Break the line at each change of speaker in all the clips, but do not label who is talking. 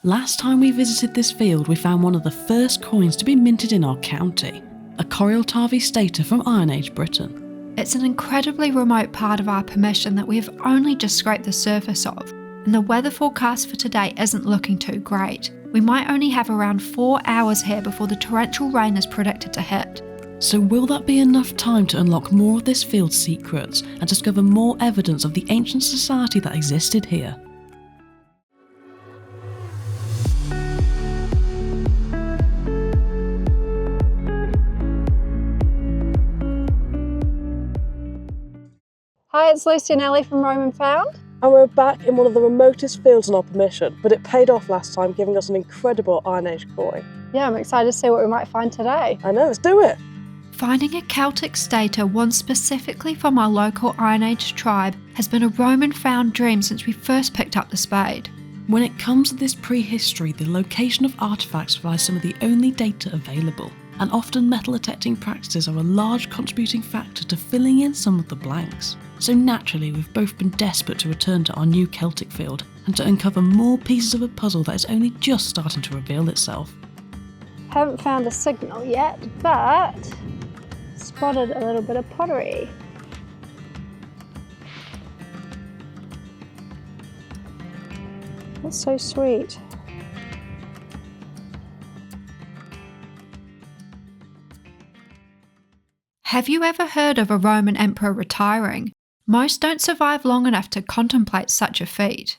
Last time we visited this field, we found one of the first coins to be minted in our county, a Corioltavi stater from Iron Age Britain.
It's an incredibly remote part of our permission that we have only just scraped the surface of, and the weather forecast for today isn't looking too great. We might only have around 4 hours here before the torrential rain is predicted to hit.
So will that be enough time to unlock more of this field's secrets and discover more evidence of the ancient society that existed here?
Hi, it's Lucy and Ellie from Roman Found.
And we're back in one of the remotest fields in our permission, but it paid off last time, giving us an incredible Iron Age coin.
Yeah, I'm excited to see what we might find today.
I know, let's do it!
Finding a Celtic stater, one specifically from our local Iron Age tribe, has been a Roman Found dream since we first picked up the spade.
When it comes to this prehistory, the location of artefacts provides some of the only data available, and often metal detecting practices are a large contributing factor to filling in some of the blanks. So naturally, we've both been desperate to return to our new Celtic field and to uncover more pieces of a puzzle that is only just starting to reveal itself.
Haven't found a signal yet, but spotted a little bit of pottery. That's so sweet.
Have you ever heard of a Roman emperor retiring? Most don't survive long enough to contemplate such a feat.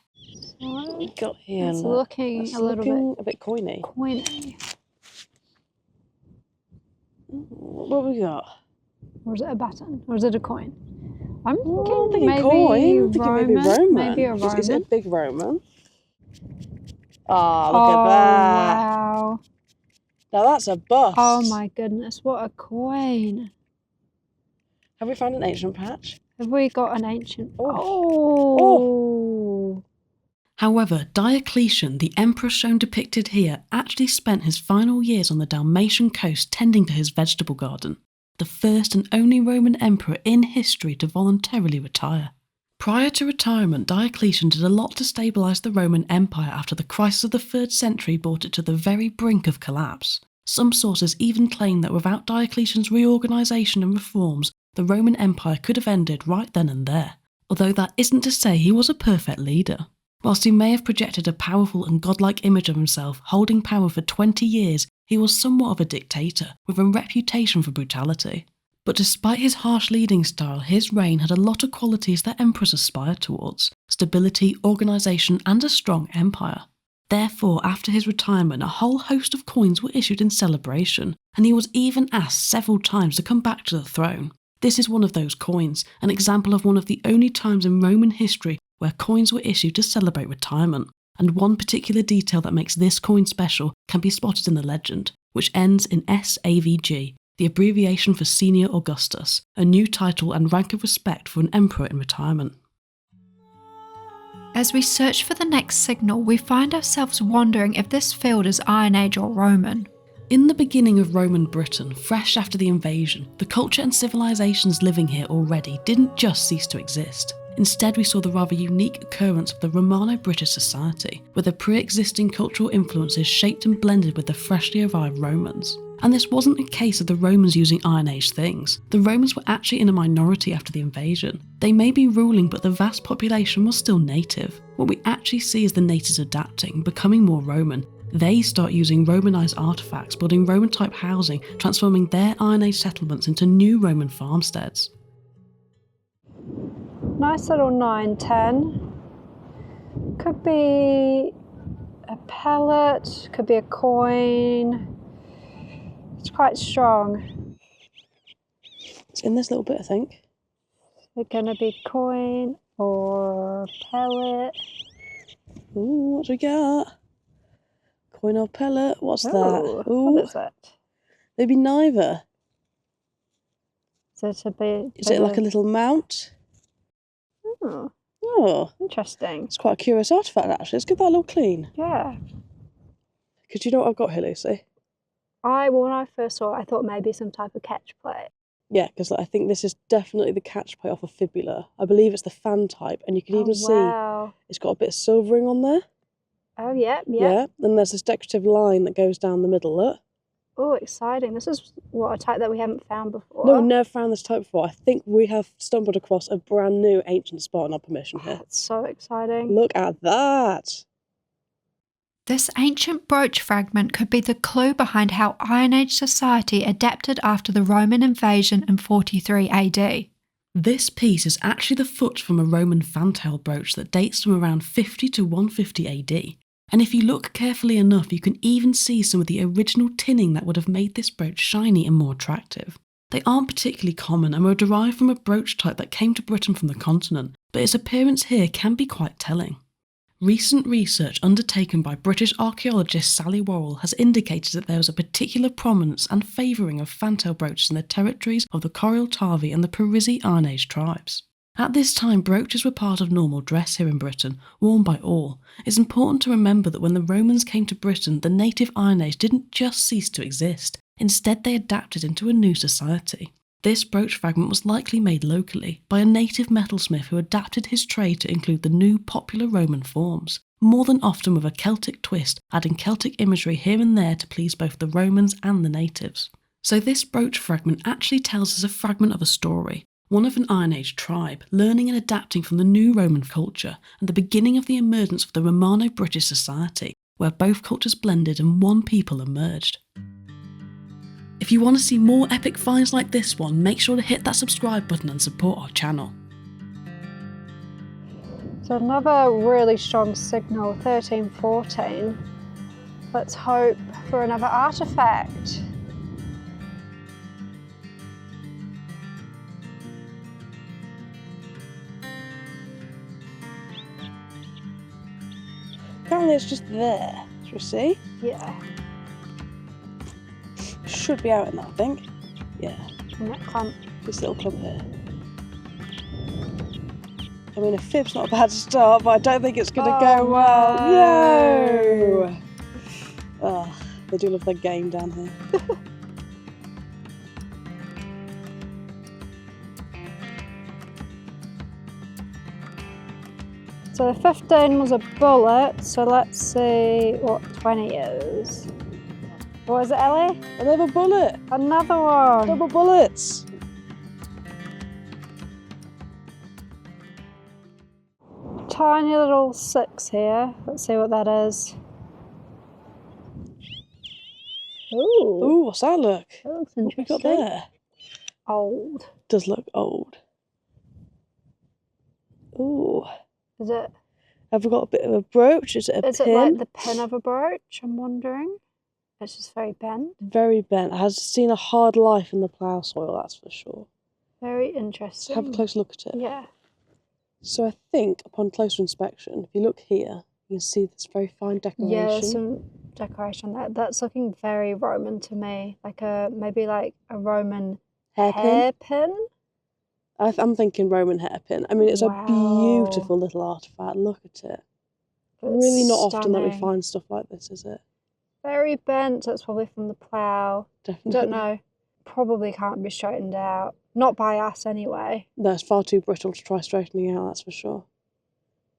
What have we got here?
It's looking a little
bit coiny.
coiny.
What have we got?
Or is it a button? Or is it a coin? I'm
Oh,
thinking maybe
coin. I'm thinking maybe Roman.
Maybe a Roman.
Is it a big Roman? Oh, look at that.
Wow.
Now that's a bust.
Oh my goodness, what a coin.
Have we found an ancient patch?
Have we got an ancient...
Oh.
However, Diocletian, the emperor shown depicted here, actually spent his final years on the Dalmatian coast tending to his vegetable garden, the first and only Roman emperor in history to voluntarily retire. Prior to retirement, Diocletian did a lot to stabilise the Roman Empire after the crisis of the 3rd century brought it to the very brink of collapse. Some sources even claim that without Diocletian's reorganisation and reforms, the Roman Empire could have ended right then and there, although that isn't to say he was a perfect leader. Whilst he may have projected a powerful and godlike image of himself, holding power for 20 years, he was somewhat of a dictator, with a reputation for brutality. But despite his harsh leading style, his reign had a lot of qualities that emperors aspire towards: stability, organisation, and a strong empire. Therefore, after his retirement, a whole host of coins were issued in celebration, and he was even asked several times to come back to the throne. This is one of those coins, an example of one of the only times in Roman history where coins were issued to celebrate retirement, and one particular detail that makes this coin special can be spotted in the legend, which ends in SAVG, the abbreviation for Senior Augustus, a new title and rank of respect for an emperor in retirement.
As we search for the next signal, we find ourselves wondering if this field is Iron Age or Roman.
In the beginning of Roman Britain, fresh after the invasion, the culture and civilizations living here already didn't just cease to exist. Instead, we saw the rather unique occurrence of the Romano-British society, where the pre-existing cultural influences shaped and blended with the freshly arrived Romans. And this wasn't a case of the Romans using Iron Age things. The Romans were actually in a minority after the invasion. They may be ruling, but the vast population was still native. What we actually see is the natives adapting, becoming more Roman. They start using Romanized artifacts, building Roman-type housing, transforming their Iron Age settlements into new Roman farmsteads.
Nice little 910. Could be a pellet, could be a coin. It's quite strong.
It's in this little bit, I think.
Is it going to be coin or pellet?
Ooh, what do we got? Coin or pellet? What's that? Ooh,
what is it?
Maybe neither.
Is it a bit?
Is it like a little mount? Oh,
interesting.
It's quite a curious artifact, actually. Let's give that a little clean.
Yeah.
Because you know what I've got here, Lucy?
When I first saw it, I thought maybe some type of catch plate.
Yeah, because I think this is definitely the catch plate off a fibula. I believe it's the fan type, and you can even see it's got a bit of silvering on there.
Oh, yeah.
Yeah, and there's this decorative line that goes down the middle, look.
Oh, exciting. This is a type that we haven't found before.
No, we've never found this type before. I think we have stumbled across a brand new ancient spot on our permission here.
That's so exciting.
Look at that.
This ancient brooch fragment could be the clue behind how Iron Age society adapted after the Roman invasion in 43 AD.
This piece is actually the foot from a Roman fantail brooch that dates from around 50 to 150 AD. And if you look carefully enough, you can even see some of the original tinning that would have made this brooch shiny and more attractive. They aren't particularly common and were derived from a brooch type that came to Britain from the continent, but its appearance here can be quite telling. Recent research undertaken by British archaeologist Sally Worrell has indicated that there was a particular prominence and favouring of fantail brooches in the territories of the Corioltavi and the Parisi Iron Age tribes. At this time, brooches were part of normal dress here in Britain, worn by all. It's important to remember that when the Romans came to Britain, the native Iron Age didn't just cease to exist. Instead, they adapted into a new society. This brooch fragment was likely made locally by a native metalsmith who adapted his trade to include the new popular Roman forms, more than often with a Celtic twist, adding Celtic imagery here and there to please both the Romans and the natives. So this brooch fragment actually tells us a fragment of a story, one of an Iron Age tribe, learning and adapting from the new Roman culture and the beginning of the emergence of the Romano-British society, where both cultures blended and one people emerged. If you want to see more epic finds like this one, make sure to hit that subscribe button and support our channel.
So another really strong signal, 1314. Let's hope for another artefact.
Apparently it's just there. Shall we see?
Yeah.
Should be out in that, I think. Yeah.
And that clump.
This little clump here. I mean, a fib's not a bad start, but I don't think it's going to go well. No! Oh, they do love their game down here.
So 15 was a bullet, so let's see what 20 is. What is it, Ellie?
Another bullet!
Another one!
Double bullets!
Tiny little 6 here. Let's see what that is. Ooh,
Ooh, what's that look?
that looks
What we
interesting.
got there?
Old.
Does look old. Ooh.
Is it?
Have we got a bit of a brooch? Is it a
Is
pin?
it like the pin of a brooch? I'm wondering. It's just very bent.
Very bent. Has seen a hard life in the plough soil, that's for sure.
Very
Let's
interesting.
have a close look at it.
Yeah.
So I think upon closer inspection, if you look here, you can see this very fine decoration.
Yeah, there's some decoration there. That's looking very Roman to me. Like maybe like a Roman hairpin.
I'm thinking Roman hairpin. I mean, it's
Wow.
a beautiful little artifact. Look at it. Really not often that we
Stunning.
find stuff like this, is it?
Very bent. That's probably from the plough.
Definitely.
Don't know. Probably can't be straightened out. Not by us anyway.
No, it's far too brittle to try straightening out, that's for sure.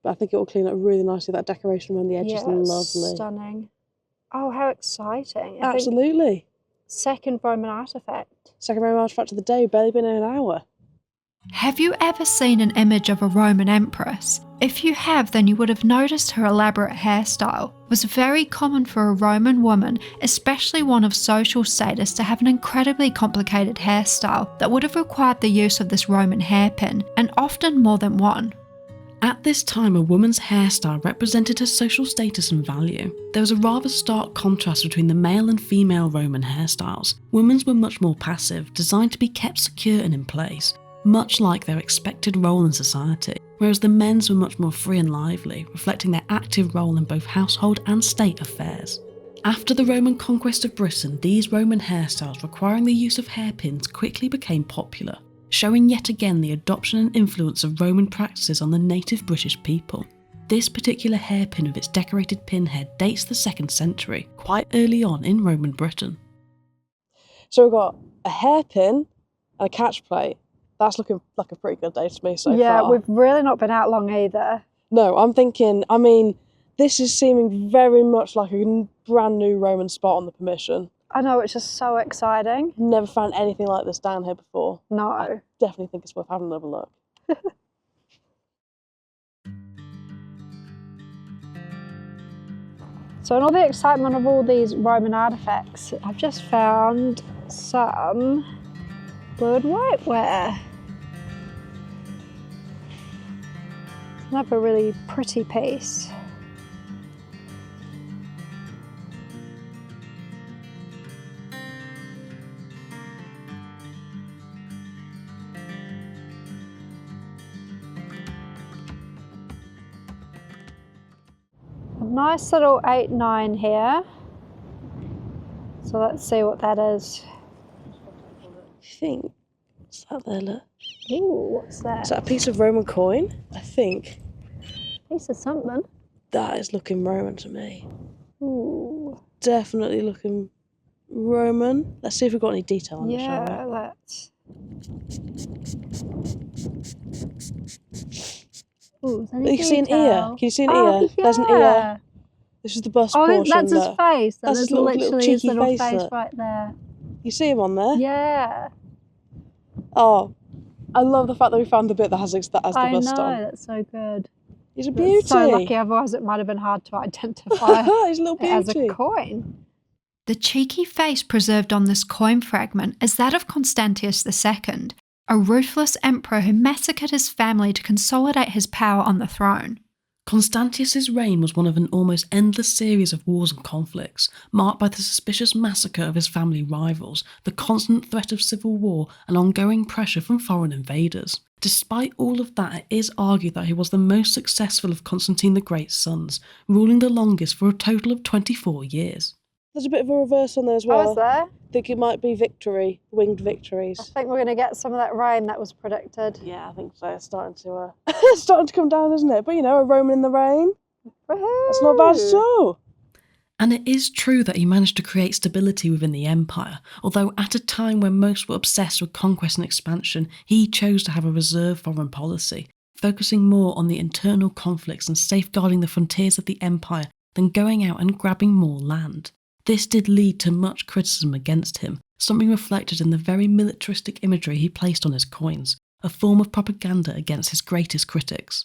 But I think it will clean up really nicely. That decoration around the edge is
Yeah, it's
lovely.
stunning. Oh, how exciting. I think
Absolutely.
second Roman artifact.
Second Roman artifact of the day, barely been in an hour.
Have you ever seen an image of a Roman empress? If you have, then you would have noticed her elaborate hairstyle. It was very common for a Roman woman, especially one of social status, to have an incredibly complicated hairstyle that would have required the use of this Roman hairpin, and often more than one.
At this time, a woman's hairstyle represented her social status and value. There was a rather stark contrast between the male and female Roman hairstyles. Women's were much more passive, designed to be kept secure and in place, much like their expected role in society, whereas the men's were much more free and lively, reflecting their active role in both household and state affairs. After the Roman conquest of Britain, these Roman hairstyles requiring the use of hairpins quickly became popular, showing yet again the adoption and influence of Roman practices on the native British people. This particular hairpin with its decorated pinhead dates the 2nd century, quite early on in Roman Britain.
So we've got a hairpin and a catch plate. That's looking like a pretty good day to me so far.
Yeah, we've really not been out long either.
No, I'm thinking, I mean, This is seeming very much like a brand new Roman spot on the permission.
I know, it's just so exciting.
Never found anything like this down here before.
No.
I definitely think it's worth having another look.
So in all the excitement of all these Roman artefacts, I've just found some blue and white ware. Another really pretty piece. A nice little 8-9 here. So let's see what that is.
I think, what's that there, look?
Ooh, what's that?
Is that a piece of Roman coin? I think.
Piece of something.
That is looking Roman to me.
Ooh.
Definitely looking Roman. Let's see if we've got any detail on it, shall we?
Yeah, let's. Ooh, is there any
You can see an
detail?
ear. Can you see an
Oh,
ear? There's an
yeah.
ear. This is the bust
Oh,
portion.
that's his
look.
face. That
That's
is
his little
literally his
cheeky
little
face,
face
look.
right there.
You see him on there?
Yeah.
Oh, I love the fact that we found the bit that has the bust
I know,
on.
that's so good.
He's a beauty.
That's so lucky, otherwise it might have been hard to identify
He's a little
it as
beauty.
a coin.
The cheeky face preserved on this coin fragment is that of Constantius II, a ruthless emperor who massacred his family to consolidate his power on the throne.
Constantius's reign was one of an almost endless series of wars and conflicts, marked by the suspicious massacre of his family rivals, the constant threat of civil war, and ongoing pressure from foreign invaders. Despite all of that, it is argued that he was the most successful of Constantine the Great's sons, ruling the longest for a total of 24 years.
There's a bit of a reverse on there as well.
Oh, is there?
I think it might be victory, winged victories.
I think we're going to get some of that rain that was predicted.
Yeah, I think so. It's starting to starting to come down, isn't it? But you know, a Roman in the rain. That's not bad at all.
And it is true that he managed to create stability within the empire, although at a time when most were obsessed with conquest and expansion, he chose to have a reserved foreign policy, focusing more on the internal conflicts and safeguarding the frontiers of the empire than going out and grabbing more land. This did lead to much criticism against him, something reflected in the very militaristic imagery he placed on his coins, a form of propaganda against his greatest critics.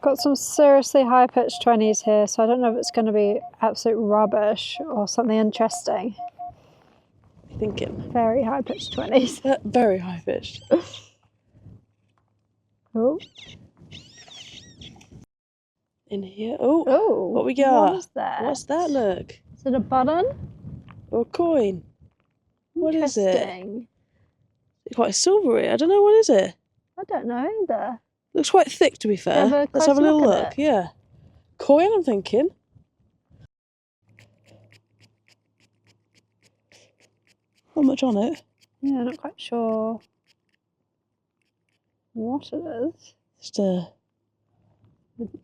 Got some seriously high-pitched 20s here, so I don't know if it's going to be absolute rubbish or something interesting.
Thinking.
Very high-pitched 20s.
Very high pitched.
Oh.
In here. Oh.
Oh.
What we got?
What is that?
What's that? Look.
Is it a button?
Or a coin. What is it?
Interesting.
It's quite silvery. I don't know. What is it?
I don't know either.
Looks quite thick, to be fair.
Have a
Let's
close
have a little
look at
look.
it.
Yeah. Coin, I'm thinking. Not much on it.
Yeah, not quite sure what it is.
Just a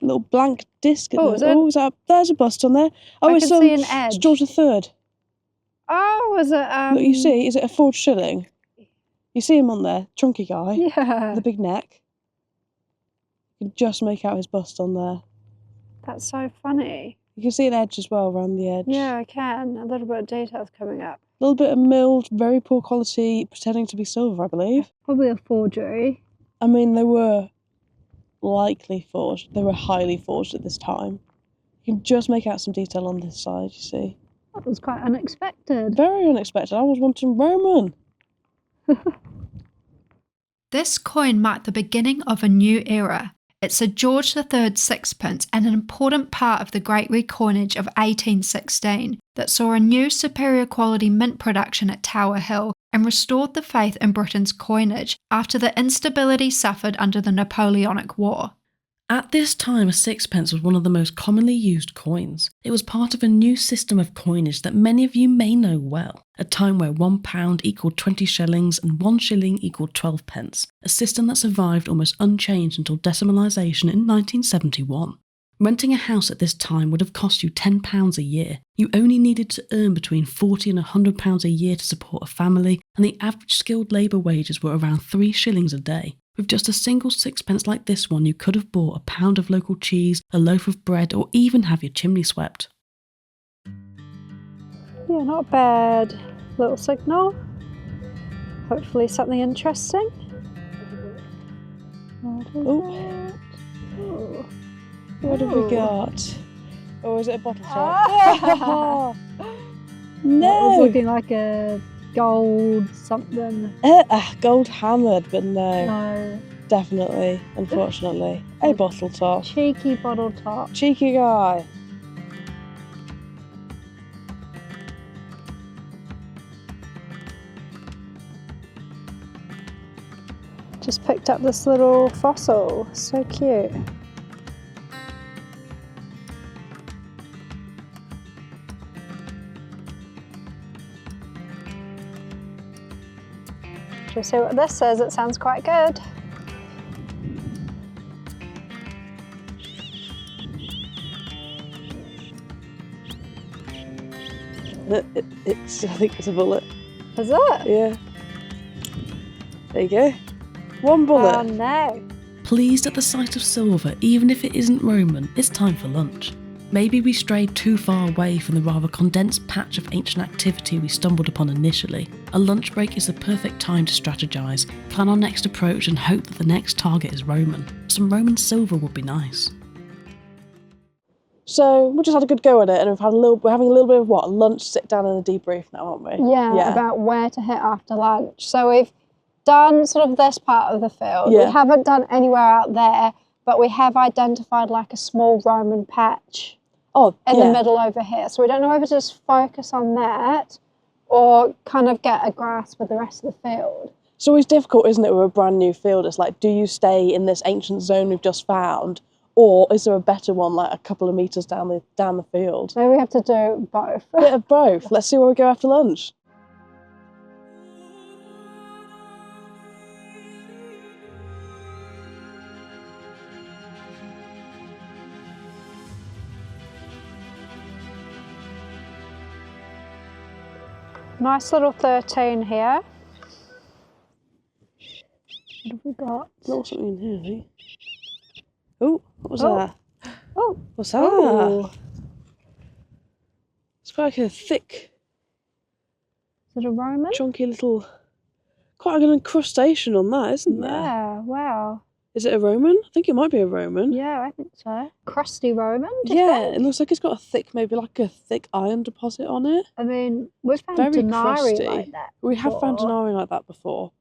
little blank disc.
Oh, is it?
There's a bust on there. Oh,
I
it's
can see an edge.
It's George III.
Oh, is it?
Look, you see, is it a forged shilling? You see him on there, chunky guy,
Yeah.
with a big neck. You can just make out his bust on there.
That's so funny.
You can see an edge as well around the edge.
Yeah, I can. A little bit of details coming up.
A little bit of milled, very poor quality, pretending to be silver, I believe.
Probably a forgery.
I mean, they were likely forged. They were highly forged at this time. You can just make out some detail on this side, you see.
That was quite unexpected.
Very unexpected. I was wanting Roman.
This coin marked the beginning of a new era. It's a George III sixpence and an important part of the Great Recoinage of 1816 that saw a new superior quality mint production at Tower Hill and restored the faith in Britain's coinage after the instability suffered under the Napoleonic War.
At this time, a sixpence was one of the most commonly used coins. It was part of a new system of coinage that many of you may know well, a time where £1 equaled 20 shillings and 1 shilling equaled 12 pence, a system that survived almost unchanged until decimalisation in 1971. Renting a house at this time would have cost you £10 a year. You only needed to earn between £40 and £100 a year to support a family, and the average skilled labour wages were around 3 shillings a day. With just a single sixpence like this one, you could have bought a pound of local cheese, a loaf of bread, or even have your chimney swept.
Yeah, not a bad little signal. Hopefully something interesting.
What have we got? Oh, is it a bottle top?
Ah.
No!
It's looking like a gold something.
Gold hammered, but no.
No.
Definitely, unfortunately. A bottle top.
Cheeky bottle top.
Cheeky guy.
Just picked up this little fossil. So cute. Shall we see what this says? It sounds quite good.
I think it's a bullet.
Is it?
Yeah. There you go. One bullet.
Oh no.
Pleased at the sight of silver, even if it isn't Roman, it's time for lunch. Maybe we strayed too far away from the rather condensed patch of ancient activity we stumbled upon initially. A lunch break is the perfect time to strategise, plan our next approach and hope that the next target is Roman. Some Roman silver would be nice.
So we just had a good go at it, and we're having a little bit of what? Lunch, sit down and a debrief now, aren't we?
Yeah, about where to hit after lunch. So we've done sort of this part of the field.
Yeah.
We haven't done anywhere out there, but we have identified like a small Roman patch in the middle over here. So we don't know whether to just focus on that or kind of get a grasp of the rest of the field.
It's always difficult, isn't it, with a brand new field? It's like, do you stay in this ancient zone we've just found, or is there a better one like a couple of metres down the field?
Maybe we have to do both.
Bit of both. Let's see where we go after lunch.
Nice little 13 here. What have we got?
There's something in here, I think. Oh, what was
Oh.
that?
Oh,
What's that?
ooh.
It's quite like a thick,
Is it a Roman?
chunky little, quite like an incrustation on that, isn't there?
Yeah, wow.
Is it a Roman? I think it might be a Roman.
Yeah, I think so. Crusty Roman, do you
Yeah,
think?
it looks like it's got a thick, maybe like a thick iron deposit on it.
I mean, we've found
Very
denarii
crusty.
like that
We have found
before.
denarii like that before.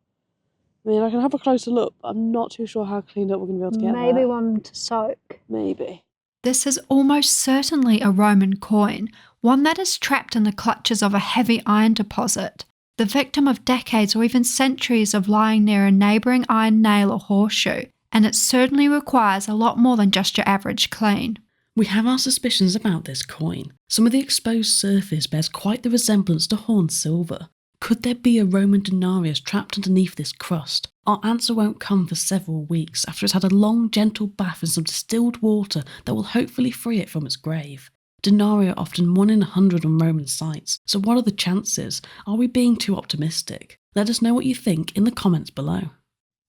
I mean, I can have a closer look, but I'm not too sure how cleaned up we're going to be able to get
Maybe
that.
one to soak.
Maybe.
This is almost certainly a Roman coin, one that is trapped in the clutches of a heavy iron deposit, the victim of decades or even centuries of lying near a neighbouring iron nail or horseshoe, and it certainly requires a lot more than just your average clean.
We have our suspicions about this coin. Some of the exposed surface bears quite the resemblance to horned silver. Could there be a Roman denarius trapped underneath this crust? Our answer won't come for several weeks after it's had a long, gentle bath in some distilled water that will hopefully free it from its grave. Denarii are often 1 in 100 on Roman sites, so what are the chances? Are we being too optimistic? Let us know what you think in the comments below.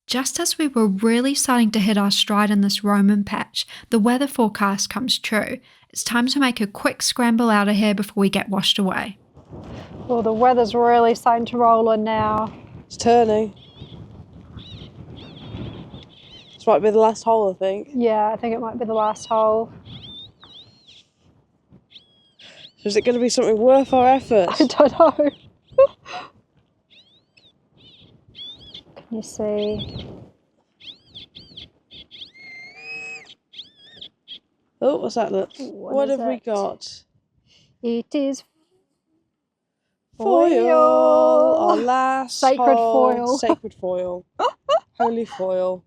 Just as we were really starting to hit our stride in this Roman patch, the weather forecast comes true. It's time to make a quick scramble out of here before we get washed away.
Well, the weather's really starting to roll in now.
It's turning. This might be the last hole, I think.
Yeah, I think it might be the last hole.
Is it going to be something worth our effort?
I don't know. Can you see?
Oh, what's that look? What
is
have we
it?
got?
It is
Foil! Our last
Sacred
hole.
foil.
Sacred foil. Holy foil.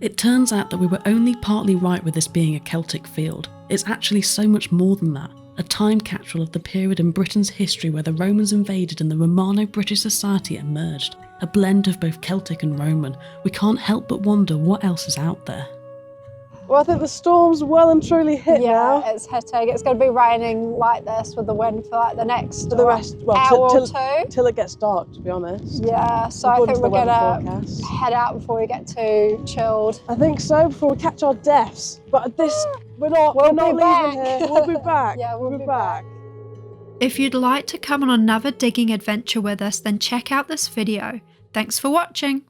It turns out that we were only partly right with this being a Celtic field. It's actually so much more than that. A time capsule of the period in Britain's history where the Romans invaded and the Romano-British society emerged. A blend of both Celtic and Roman. We can't help but wonder what else is out there.
Well, I think the storm's well and truly hit now.
Yeah, it's hitting. It's going to be raining like this with the wind for like the next
For the rest, well,
hour or two.
Till it gets dark, to be honest.
Yeah, so I think we're going to head out before we get too chilled.
I think so, before we catch our deaths. But we're not leaving here. We'll be back.
Yeah, we'll be back.
If you'd like to come on another digging adventure with us, then check out this video. Thanks for watching.